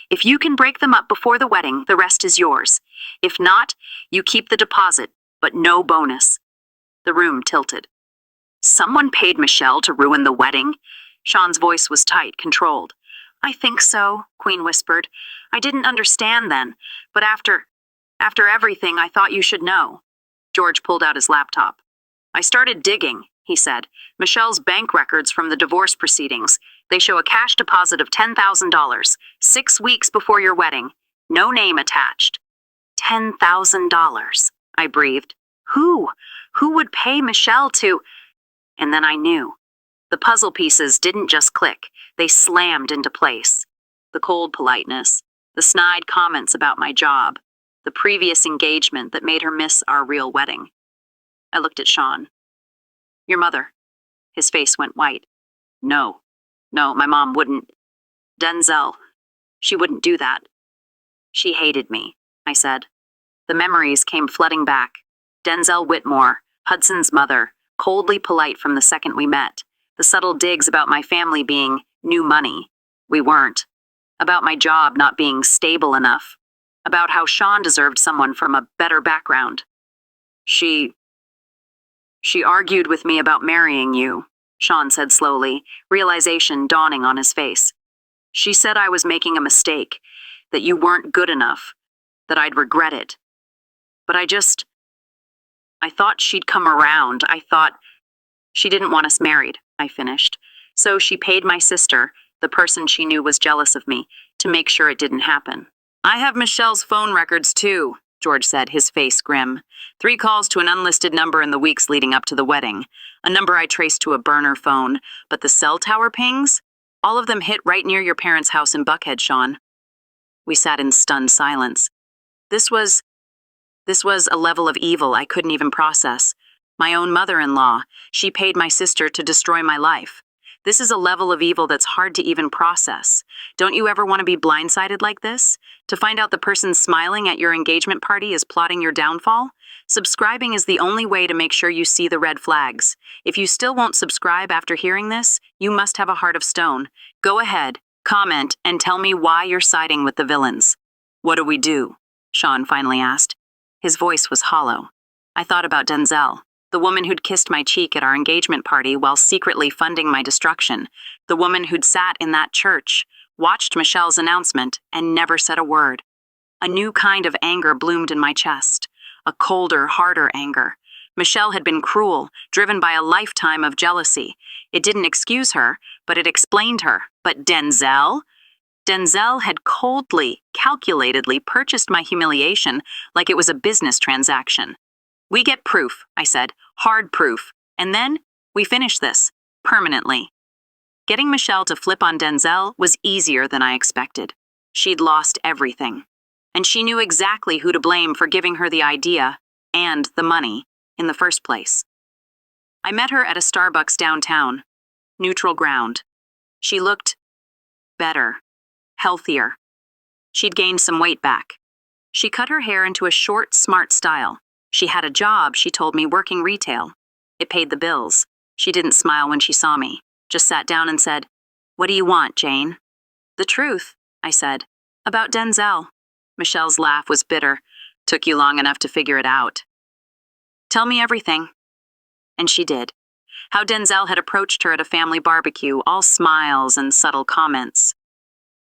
'If you can break them up before the wedding, the rest is yours. If not, you keep the deposit, but no bonus.'" The room tilted. "Someone paid Michelle to ruin the wedding?" Sean's voice was tight, controlled. "I think so," Queen whispered. "I didn't understand then, but after everything, I thought you should know." George pulled out his laptop. "I started digging," he said. "Michelle's bank records from the divorce proceedings. They show a cash deposit of $10,000, 6 weeks before your wedding. No name attached." $10,000, I breathed. Who would pay Michelle to? And then I knew. The puzzle pieces didn't just click, they slammed into place. The cold politeness, the snide comments about my job, the previous engagement that made her miss our real wedding. I looked at Sean. "Your mother." His face went white. No, my mom wouldn't. Denzel, she wouldn't do that." "She hated me," I said. The memories came flooding back. Denzel Whitmore, Hudson's mother, coldly polite from the second we met. The subtle digs about my family being new money. We weren't. About my job not being stable enough. About how Sean deserved someone from a better background. She argued with me about marrying you," Sean said slowly, realization dawning on his face. "She said I was making a mistake, that you weren't good enough, that I'd regret it. But I thought she'd come around. I thought she didn't want us married," I finished. "So she paid my sister, the person she knew was jealous of me, to make sure it didn't happen." "I have Michelle's phone records too," George said, his face grim. 3 calls to an unlisted number in the weeks leading up to the wedding. A number I traced to a burner phone, but the cell tower pings? All of them hit right near your parents' house in Buckhead, Sean. We sat in stunned silence. This was a level of evil I couldn't even process. My own mother-in-law, she paid my sister to destroy my life. This is a level of evil that's hard to even process. Don't you ever want to be blindsided like this? To find out the person smiling at your engagement party is plotting your downfall? Subscribing is the only way to make sure you see the red flags. If you still won't subscribe after hearing this, you must have a heart of stone. Go ahead, comment, and tell me why you're siding with the villains. "What do we do?" Sean finally asked. His voice was hollow. I thought about Denzel, the woman who'd kissed my cheek at our engagement party while secretly funding my destruction, the woman who'd sat in that church, watched Michelle's announcement, and never said a word. A new kind of anger bloomed in my chest, a colder, harder anger. Michelle had been cruel, driven by a lifetime of jealousy. It didn't excuse her, but it explained her. But Denzel? Denzel had coldly, calculatedly purchased my humiliation like it was a business transaction. "We get proof," I said, "hard proof, and then we finish this, permanently." Getting Michelle to flip on Denzel was easier than I expected. She'd lost everything, and she knew exactly who to blame for giving her the idea and the money in the first place. I met her at a Starbucks downtown, neutral ground. She looked better, healthier. She'd gained some weight back. She cut her hair into a short, smart style. She had a job, she told me, working retail. It paid the bills. She didn't smile when she saw me, just sat down and said, "What do you want, Jane?" "The truth," I said, "about Denzel." Michelle's laugh was bitter. "Took you long enough to figure it out." "Tell me everything." And she did. How Denzel had approached her at a family barbecue, all smiles and subtle comments.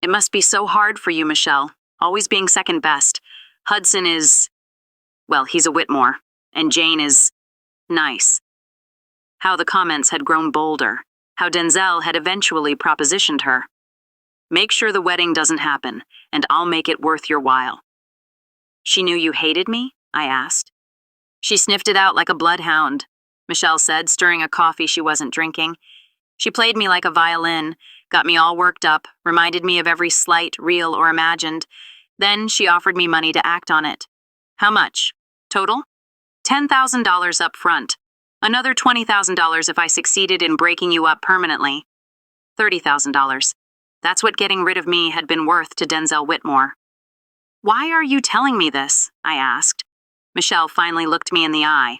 "It must be so hard for you, Michelle, always being second best. Hudson is, well, he's a Whitmore, and Jane is nice. How the comments had grown bolder, how Denzel had eventually propositioned her. Make sure the wedding doesn't happen, and I'll make it worth your while. She knew you hated me? I asked. She sniffed it out like a bloodhound, Michelle said, stirring a coffee she wasn't drinking. She played me like a violin, got me all worked up, reminded me of every slight, real or imagined. Then she offered me money to act on it. How much? Total? $10,000 up front. Another $20,000 if I succeeded in breaking you up permanently. $30,000. That's what getting rid of me had been worth to Denzel Whitmore. Why are you telling me this? I asked. Michelle finally looked me in the eye.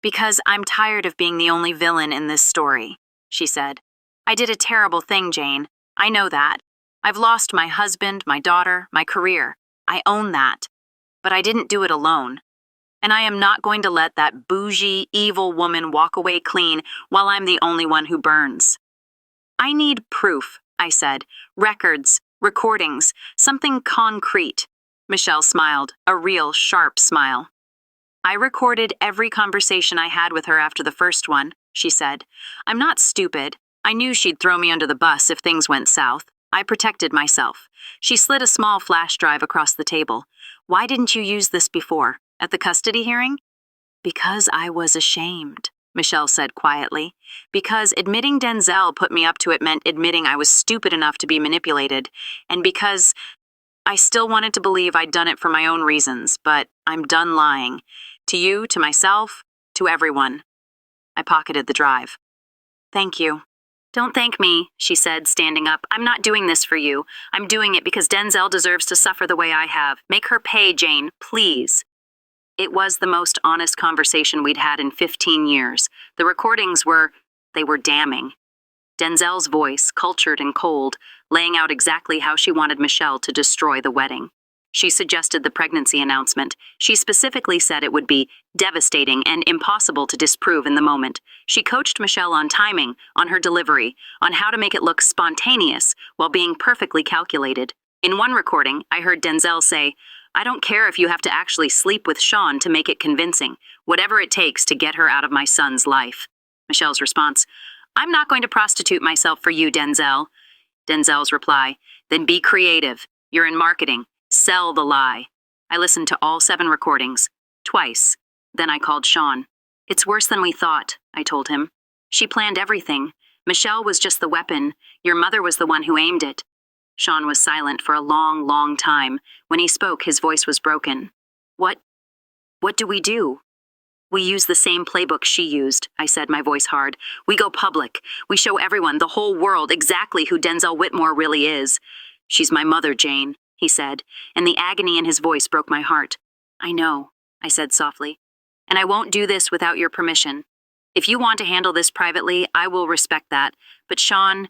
Because I'm tired of being the only villain in this story, she said. I did a terrible thing, Jane. I know that. I've lost my husband, my daughter, my career. I own that. But I didn't do it alone. And I am not going to let that bougie, evil woman walk away clean while I'm the only one who burns. I need proof, I said. Records, recordings, something concrete. Michelle smiled, a real sharp smile. I recorded every conversation I had with her after the first one, she said. I'm not stupid. I knew she'd throw me under the bus if things went south. I protected myself. She slid a small flash drive across the table. Why didn't you use this before? At the custody hearing? Because I was ashamed, Michelle said quietly. Because admitting Denzel put me up to it meant admitting I was stupid enough to be manipulated. And because I still wanted to believe I'd done it for my own reasons, but I'm done lying. To you, to myself, to everyone. I pocketed the drive. Thank you. Don't thank me, she said, standing up. I'm not doing this for you. I'm doing it because Denzel deserves to suffer the way I have. Make her pay, Jane, please. It was the most honest conversation we'd had in 15 years. The recordings were damning. Denzel's voice, cultured and cold, laying out exactly how she wanted Michelle to destroy the wedding. She suggested the pregnancy announcement. She specifically said it would be devastating and impossible to disprove in the moment. She coached Michelle on timing, on her delivery, on how to make it look spontaneous while being perfectly calculated. In one recording, I heard Denzel say, I don't care if you have to actually sleep with Sean to make it convincing, whatever it takes to get her out of my son's life. Michelle's response, I'm not going to prostitute myself for you, Denzel. Denzel's reply, then be creative. You're in marketing. Sell the lie. I listened to all 7 recordings, twice. Then I called Sean. It's worse than we thought, I told him. She planned everything. Michelle was just the weapon. Your mother was the one who aimed it. Sean was silent for a long, long time. When he spoke, his voice was broken. What do we do? We use the same playbook she used, I said, my voice hard. We go public. We show everyone, the whole world, exactly who Denzel Whitmore really is. She's my mother, Jane, he said, and the agony in his voice broke my heart. I know, I said softly, and I won't do this without your permission. If you want to handle this privately, I will respect that. But Sean,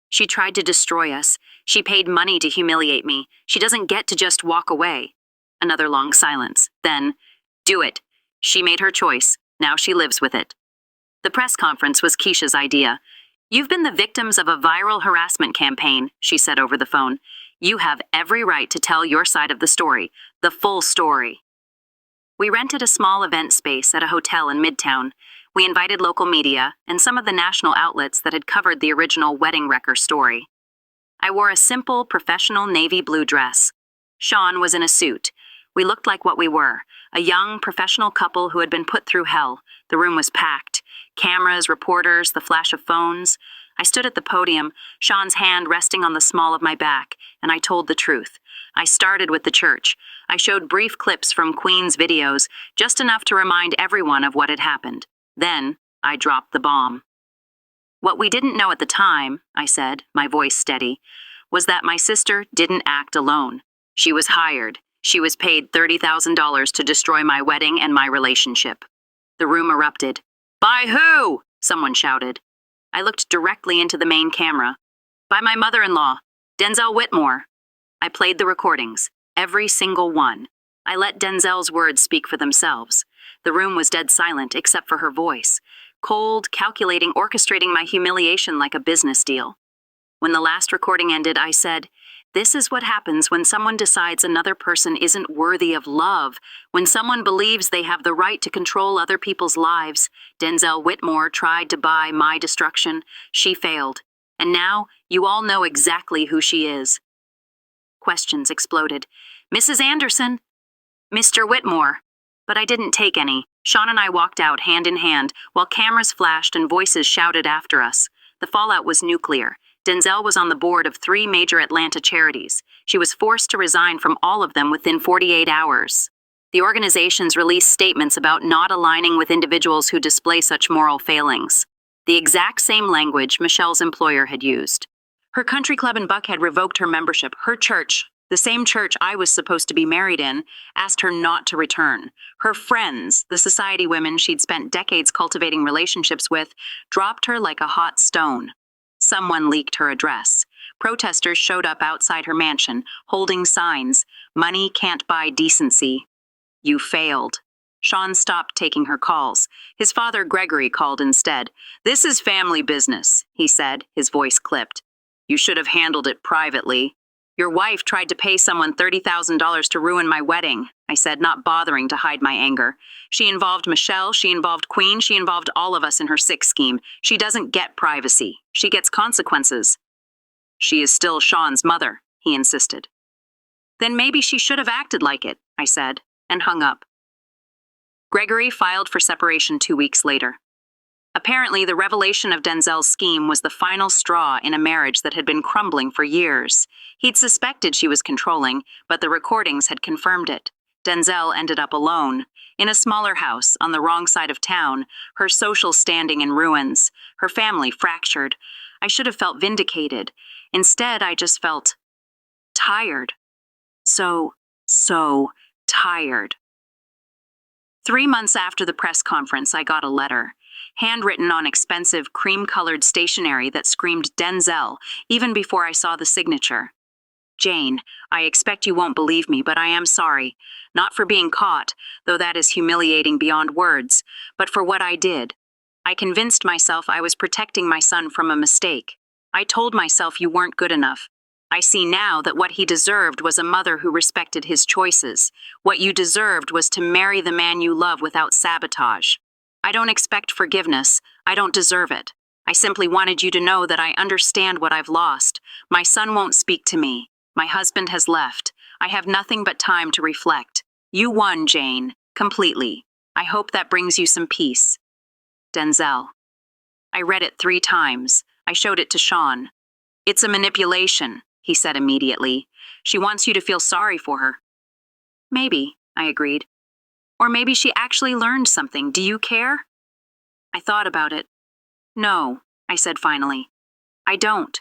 she tried to destroy us. She paid money to humiliate me. She doesn't get to just walk away. Another long silence. Then, do it. She made her choice. Now she lives with it. The press conference was Keisha's idea. You've been the victims of a viral harassment campaign, she said over the phone. You have every right to tell your side of the story, the full story. We rented a small event space at a hotel in Midtown. We invited local media and some of the national outlets that had covered the original wedding wrecker story. I wore a simple, professional navy blue dress. Sean was in a suit. We looked like what we were, a young, professional couple who had been put through hell. The room was packed. Cameras, reporters, the flash of phones. I stood at the podium, Sean's hand resting on the small of my back, and I told the truth. I started with the church. I showed brief clips from Queen's videos, just enough to remind everyone of what had happened. Then, I dropped the bomb. What we didn't know at the time, I said, my voice steady, was that my sister didn't act alone. She was hired. She was paid $30,000 to destroy my wedding and my relationship. The room erupted. By who? Someone shouted. I looked directly into the main camera. By my mother-in-law, Denzel Whitmore. I played the recordings, every single one. I let Denzel's words speak for themselves. The room was dead silent except for her voice, cold, calculating, orchestrating my humiliation like a business deal. When the last recording ended, I said, This is what happens when someone decides another person isn't worthy of love, when someone believes they have the right to control other people's lives. Denzel Whitmore tried to buy my destruction. She failed. And now you all know exactly who she is. Questions exploded. Mrs. Anderson? Mr. Whitmore. But I didn't take any. Sean and I walked out hand in hand, while cameras flashed and voices shouted after us. The fallout was nuclear. Denzel was on the board of 3 major Atlanta charities. She was forced to resign from all of them within 48 hours. The organizations released statements about not aligning with individuals who display such moral failings. The exact same language Michelle's employer had used. Her country club in Buckhead revoked her membership. Her church, the same church I was supposed to be married in, asked her not to return. Her friends, the society women she'd spent decades cultivating relationships with, dropped her like a hot stone. Someone leaked her address. Protesters showed up outside her mansion, holding signs, "Money can't buy decency." You failed. Sean stopped taking her calls. His father, Gregory, called instead. "This is family business," he said, his voice clipped. "You should have handled it privately." "Your wife tried to pay someone $30,000 to ruin my wedding," I said, not bothering to hide my anger. "She involved Michelle, she involved Queen, she involved all of us in her sick scheme. She doesn't get privacy. She gets consequences." "She is still Sean's mother," he insisted. "Then maybe she should have acted like it," I said, and hung up. Gregory filed for separation 2 weeks later. Apparently, the revelation of Denzel's scheme was the final straw in a marriage that had been crumbling for years. He'd suspected she was controlling, but the recordings had confirmed it. Denzel ended up alone, in a smaller house on the wrong side of town, her social standing in ruins, her family fractured. I should have felt vindicated. Instead, I just felt tired. So tired. 3 months after the press conference, I got a letter, handwritten on expensive cream-colored stationery that screamed Denzel, even before I saw the signature. "Jane, I expect you won't believe me, but I am sorry. Not for being caught, though that is humiliating beyond words, but for what I did. I convinced myself I was protecting my son from a mistake. I told myself you weren't good enough. I see now that what he deserved was a mother who respected his choices. What you deserved was to marry the man you love without sabotage. I don't expect forgiveness. I don't deserve it. I simply wanted you to know that I understand what I've lost. My son won't speak to me. My husband has left. I have nothing but time to reflect. You won, Jane, completely. I hope that brings you some peace. Denzel." I read it 3 times. I showed it to Sean. "It's a manipulation," he said immediately. "She wants you to feel sorry for her." "Maybe," I agreed. "Or maybe she actually learned something. Do you care?" I thought about it. "No," I said finally. "I don't.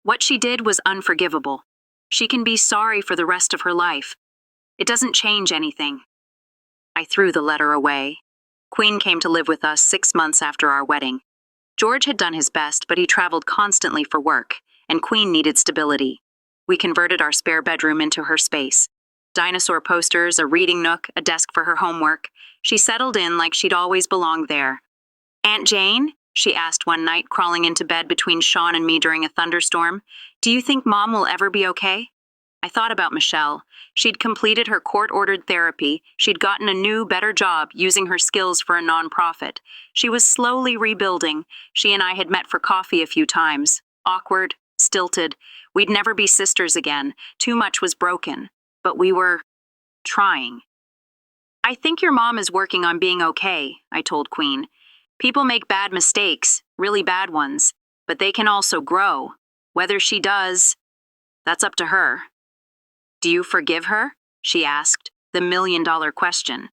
What she did was unforgivable. She can be sorry for the rest of her life. It doesn't change anything." I threw the letter away. Queen came to live with us 6 months after our wedding. George had done his best, but he traveled constantly for work, and Queen needed stability. We converted our spare bedroom into her space. Dinosaur posters, a reading nook, a desk for her homework. She settled in like she'd always belonged there. "Aunt Jane?" she asked one night, crawling into bed between Sean and me during a thunderstorm. "Do you think Mom will ever be okay?" I thought about Michelle. She'd completed her court-ordered therapy. She'd gotten a new, better job using her skills for a nonprofit. She was slowly rebuilding. She and I had met for coffee a few times. Awkward, stilted. We'd never be sisters again. Too much was broken. But we were trying. "I think your mom is working on being okay," I told Queen. "People make bad mistakes, really bad ones, but they can also grow. Whether she does, that's up to her." "Do you forgive her?" she asked, the million-dollar question.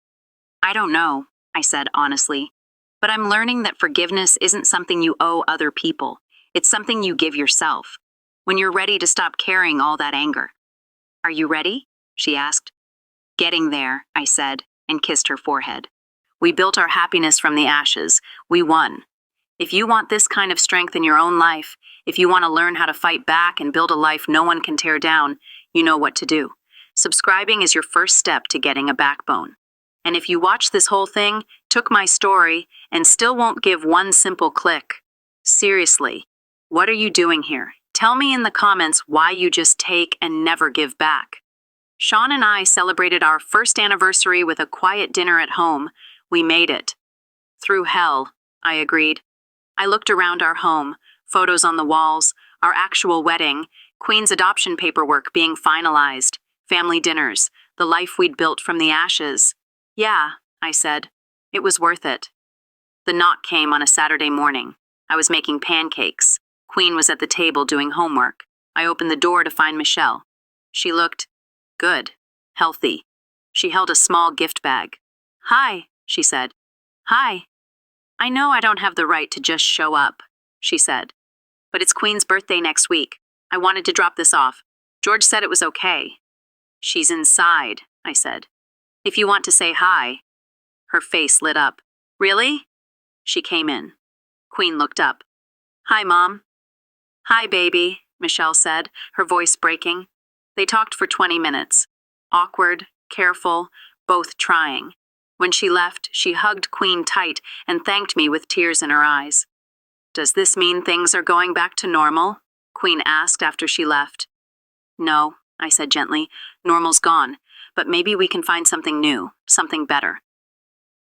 "I don't know," I said honestly, "but I'm learning that forgiveness isn't something you owe other people. It's something you give yourself, when you're ready to stop carrying all that anger." "Are you ready?" she asked. "Getting there," I said, and kissed her forehead. We built our happiness from the ashes. We won. If you want this kind of strength in your own life, if you want to learn how to fight back and build a life no one can tear down, you know what to do. Subscribing is your first step to getting a backbone. And if you watch this whole thing, took my story, and still won't give one simple click, seriously, what are you doing here? Tell me in the comments why you just take and never give back. Sean and I celebrated our first anniversary with a quiet dinner at home. We made it. Through hell, I agreed. I looked around our home, photos on the walls, our actual wedding, Queen's adoption paperwork being finalized, family dinners, the life we'd built from the ashes. Yeah, I said. It was worth it. The knock came on a Saturday morning. I was making pancakes. Queen was at the table doing homework. I opened the door to find Michelle. She looked good, healthy. She held a small gift bag. Hi, she said. Hi. I know I don't have the right to just show up, she said. But it's Queen's birthday next week. I wanted to drop this off. George said it was okay. She's inside, I said. If you want to say hi. Her face lit up. Really? She came in. Queen looked up. Hi, Mom. Hi, baby, Michelle said, her voice breaking. They talked for 20 minutes. Awkward, careful, both trying. When she left, she hugged Queen tight and thanked me with tears in her eyes. Does this mean things are going back to normal? Queen asked after she left. No, I said gently. Normal's gone, but maybe we can find something new, something better.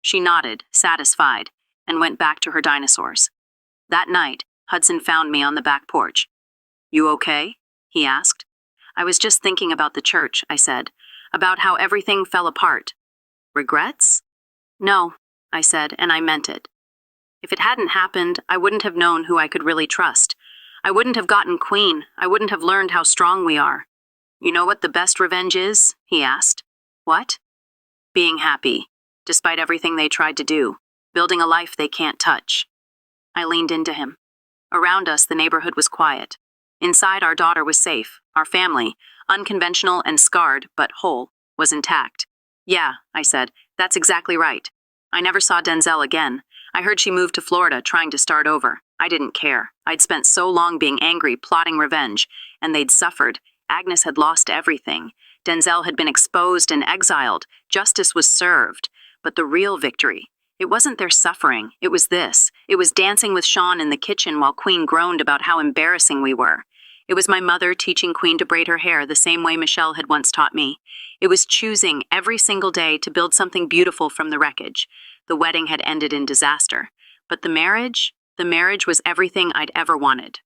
She nodded, satisfied, and went back to her dinosaurs. That night, Hudson found me on the back porch. You okay? He asked. I was just thinking about the church, I said, about how everything fell apart. Regrets? No, I said, and I meant it. If it hadn't happened, I wouldn't have known who I could really trust. I wouldn't have gotten Queen. I wouldn't have learned how strong we are. You know what the best revenge is? He asked. What? Being happy, despite everything they tried to do, building a life they can't touch. I leaned into him. Around us, the neighborhood was quiet. Inside, our daughter was safe. Our family, unconventional and scarred, but whole, was intact. Yeah, I said, that's exactly right. I never saw Denzel again. I heard she moved to Florida, trying to start over. I didn't care. I'd spent so long being angry, plotting revenge, and they'd suffered. Agnes had lost everything. Denzel had been exposed and exiled. Justice was served. But the real victory, it wasn't their suffering. It was this. It was dancing with Sean in the kitchen while Queen groaned about how embarrassing we were. It was my mother teaching Queen to braid her hair the same way Michelle had once taught me. It was choosing every single day to build something beautiful from the wreckage. The wedding had ended in disaster. But the marriage was everything I'd ever wanted.